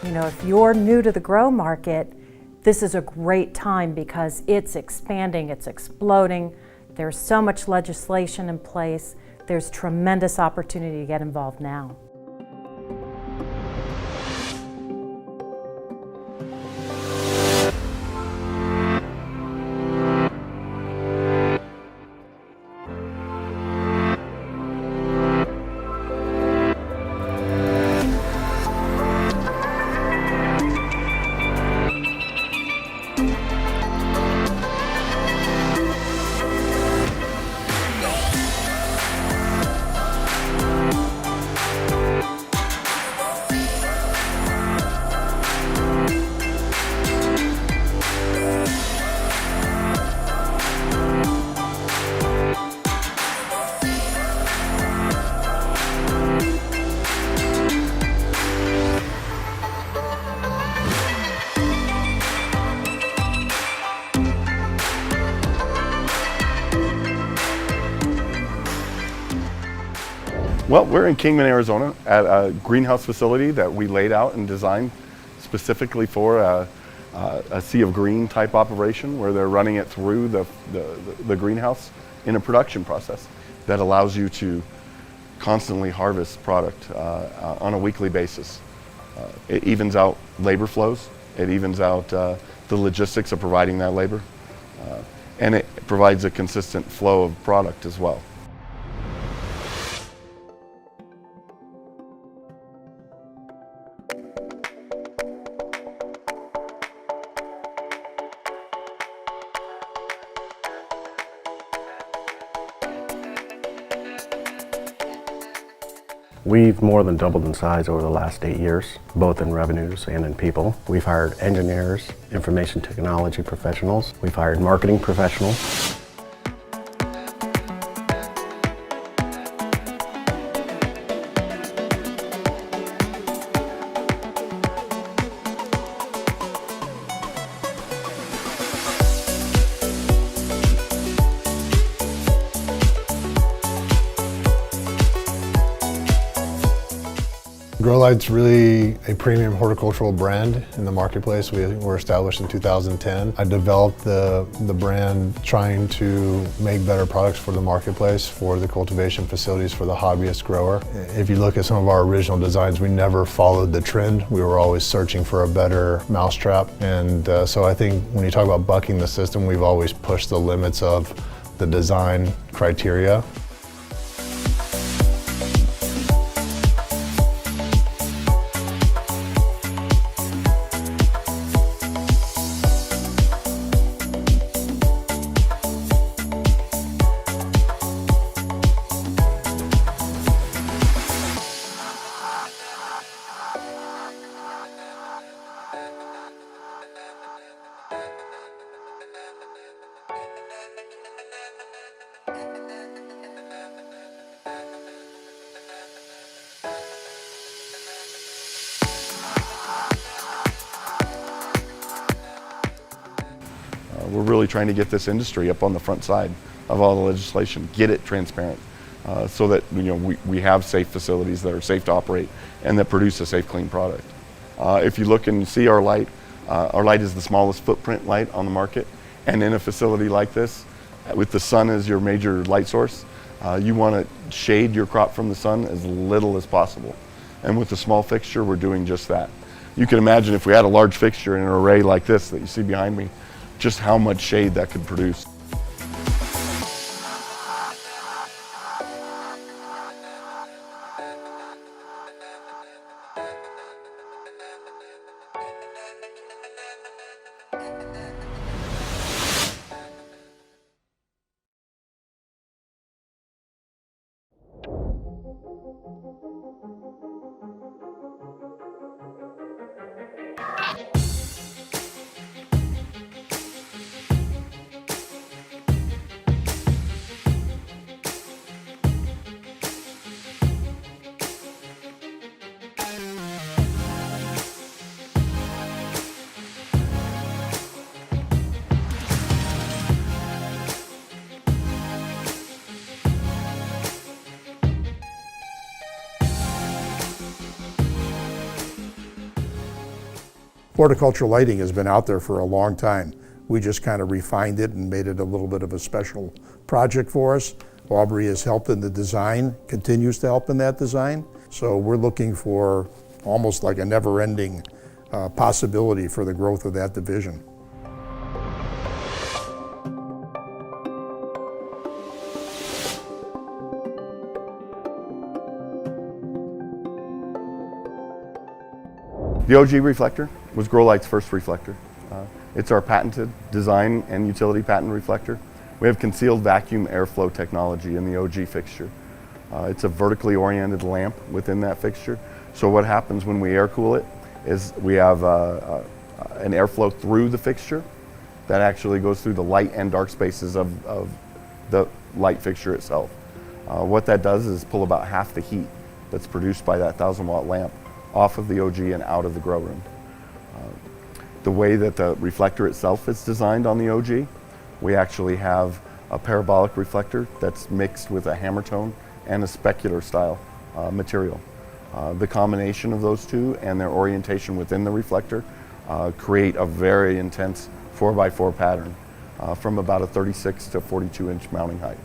You know, if you're new to the grow market, this is a great time because it's expanding, it's exploding. There's so much legislation in place. There's tremendous opportunity to get involved now. Well, we're in Kingman, Arizona at a greenhouse facility that we laid out and designed specifically for a sea of green type operation where they're running it through the greenhouse in a production process that allows you to constantly harvest product on a weekly basis. It evens out labor flows, it evens out the logistics of providing that labor, and it provides a consistent flow of product as well. We've more than doubled in size over the last 8 years, both in revenues and in people. We've hired engineers, information technology professionals. We've hired marketing professionals. Growlite's really a premium horticultural brand in the marketplace. We were established in 2010. I developed the brand trying to make better products for the marketplace, for the cultivation facilities, for the hobbyist grower. If you look at some of our original designs, we never followed the trend. We were always searching for a better mousetrap. And so I think when you talk about bucking the system, we've always pushed the limits of the design criteria. We're really trying to get this industry up on the front side of all the legislation, get it transparent, so that we have safe facilities that are safe to operate and that produce a safe, clean product. If you look and see our light is the smallest footprint light on the market, and in a facility like this, with the sun as your major light source, you want to shade your crop from the sun as little as possible. And with the small fixture, we're doing just that. You can imagine if we had a large fixture in an array like this that you see behind me, just how much shade that could produce. Horticultural lighting has been out there for a long time. We just kind of refined it and made it a little bit of a special project for us. Aubrey has helped in the design, continues to help in that design. So we're looking for almost like a never-ending possibility for the growth of that division. The OG reflector was Growlite's first reflector. It's our patented design and utility patent reflector. We have concealed vacuum airflow technology in the OG fixture. It's a vertically oriented lamp within that fixture. So what happens when we air cool it is we have an airflow through the fixture that actually goes through the light and dark spaces of the light fixture itself. What that does is pull about half the heat that's produced by that 1,000-watt lamp off of the OG and out of the grow room. The way that the reflector itself is designed on the OG, we actually have a parabolic reflector that's mixed with a hammer tone and a specular style material. The combination of those two and their orientation within the reflector create a very intense 4x4 pattern from about a 36 to 42 inch mounting height.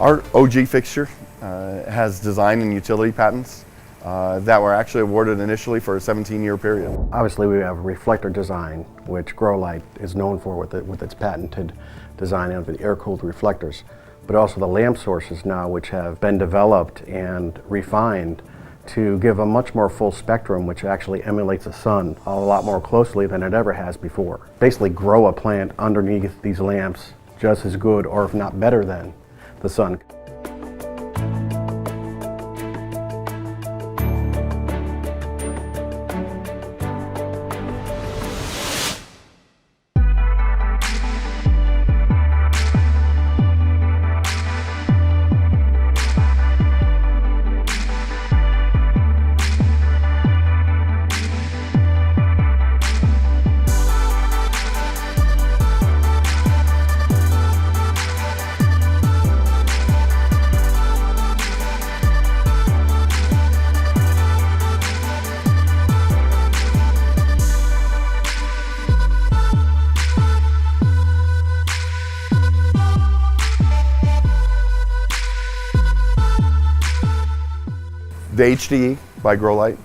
Our OG fixture has design and utility patents that were actually awarded initially for a 17-year period. Obviously, we have reflector design, which Growlite is known for with its patented design of the air-cooled reflectors, but also the lamp sources now, which have been developed and refined to give a much more full spectrum, which actually emulates the sun a lot more closely than it ever has before. Basically grow a plant underneath these lamps just as good, or if not better than, the sun. The HDE by Growlite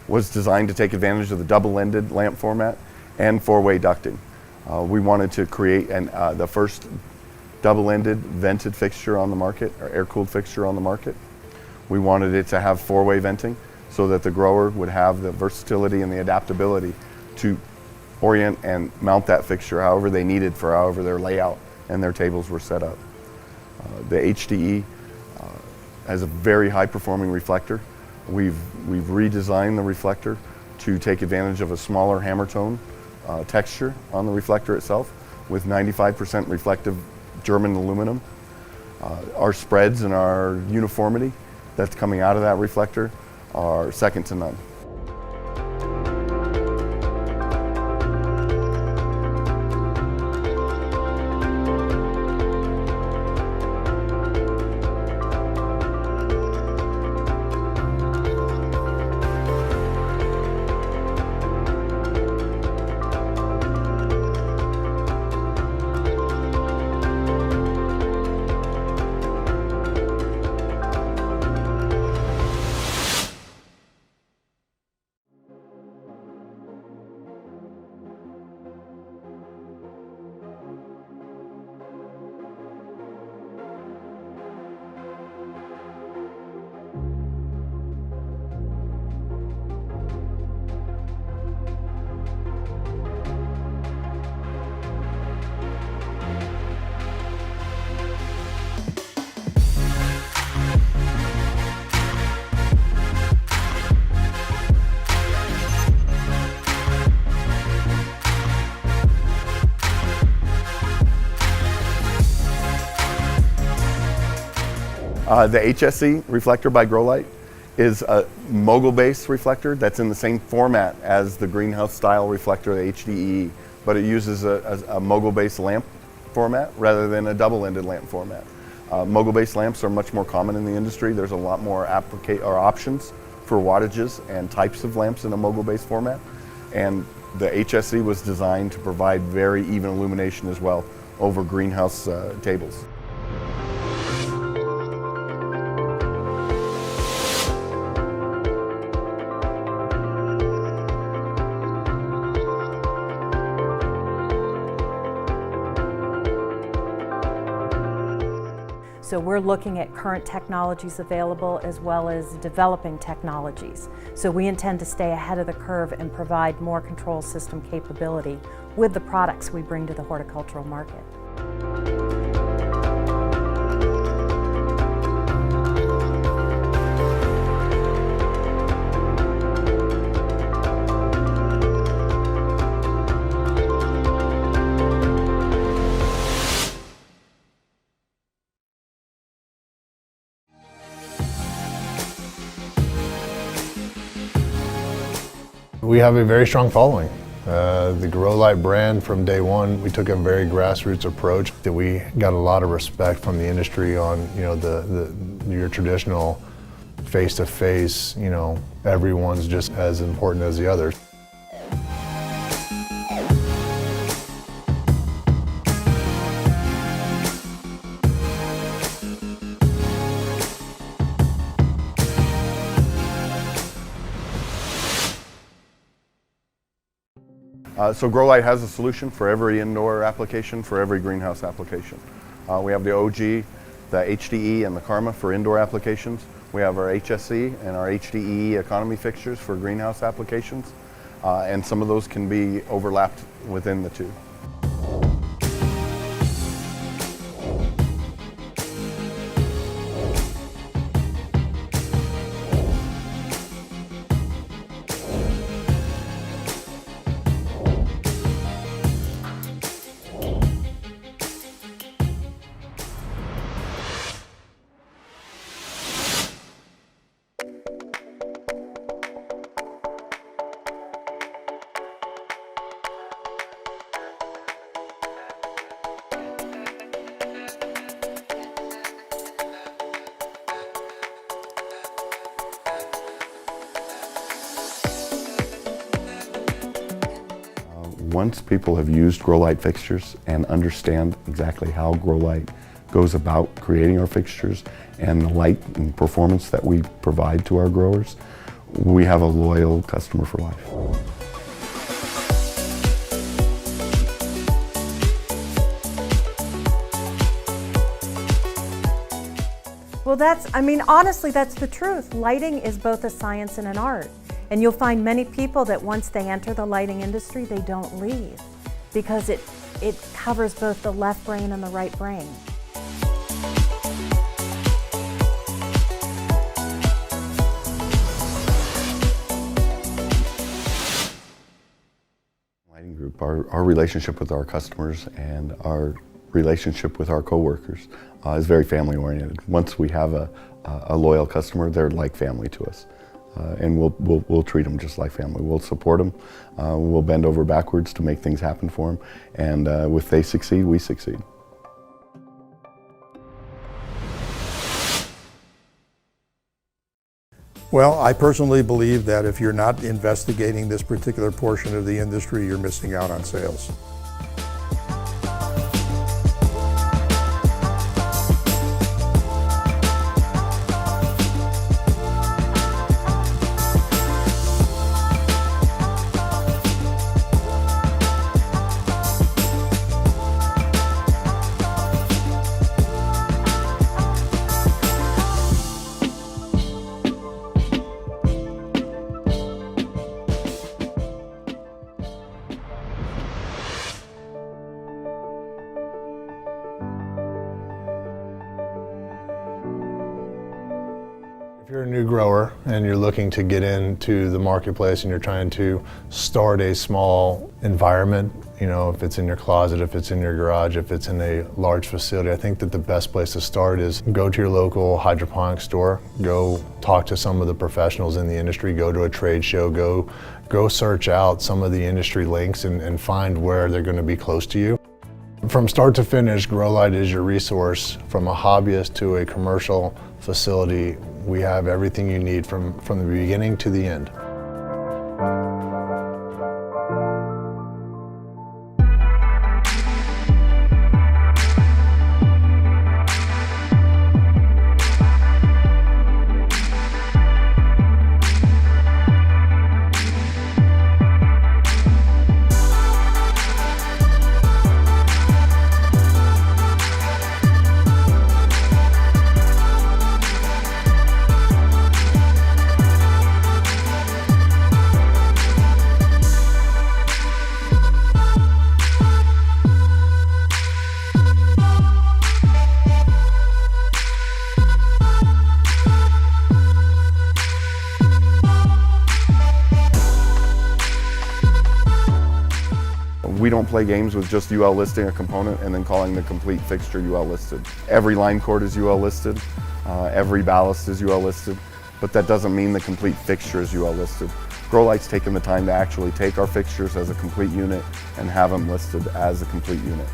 was designed to take advantage of the double-ended lamp format and four-way ducting. We wanted to create the first double-ended vented fixture on the market, or air-cooled fixture on the market. We wanted it to have four-way venting so that the grower would have the versatility and the adaptability to orient and mount that fixture however they needed for however their layout and their tables were set up. The HDE has a very high-performing reflector. We've redesigned the reflector to take advantage of a smaller hammer tone texture on the reflector itself with 95% reflective German aluminum. Our spreads and our uniformity that's coming out of that reflector are second to none. The HSE reflector by Growlite is a mogul-based reflector that's in the same format as the greenhouse style reflector, the HDE, but it uses a mogul-based lamp format rather than a double-ended lamp format. Mogul-based lamps are much more common in the industry. There's a lot more options for wattages and types of lamps in a mogul-based format. And the HSE was designed to provide very even illumination as well over greenhouse tables. So we're looking at current technologies available as well as developing technologies. So we intend to stay ahead of the curve and provide more control system capability with the products we bring to the horticultural market. We have a very strong following. The Growlite brand, from day one, we took a very grassroots approach that we got a lot of respect from the industry on, your traditional face-to-face, everyone's just as important as the others. So Growlite has a solution for every indoor application, for every greenhouse application. We have the OG, the HDE, and the Karma for indoor applications. We have our HSE and our HDE economy fixtures for greenhouse applications, and some of those can be overlapped within the two. Once people have used Growlite fixtures and understand exactly how Growlite goes about creating our fixtures and the light and performance that we provide to our growers, we have a loyal customer for life. Well, honestly, that's the truth. Lighting is both a science and an art. And you'll find many people that once they enter the lighting industry, they don't leave because it covers both the left brain and the right brain. Lighting group, our relationship with our customers and our relationship with our coworkers is very family oriented. Once we have a loyal customer, they're like family to us. And we'll treat them just like family. We'll support them. We'll bend over backwards to make things happen for them. And if they succeed, we succeed. Well, I personally believe that if you're not investigating this particular portion of the industry, you're missing out on sales. you're a new grower and you're looking to get into the marketplace and you're trying to start a small environment, you know, if it's in your closet, if it's in your garage, if it's in a large facility, I think that the best place to start is go to your local hydroponic store, go talk to some of the professionals in the industry, go to a trade show, go search out some of the industry links and find where they're going to be close to you. From start to finish, Growlite is your resource. From a hobbyist to a commercial facility, we have everything you need from the beginning to the end. We don't play games with just UL listing a component and then calling the complete fixture UL listed. Every line cord is UL listed, every ballast is UL listed, but that doesn't mean the complete fixture is UL listed. Growlite's taken the time to actually take our fixtures as a complete unit and have them listed as a complete unit.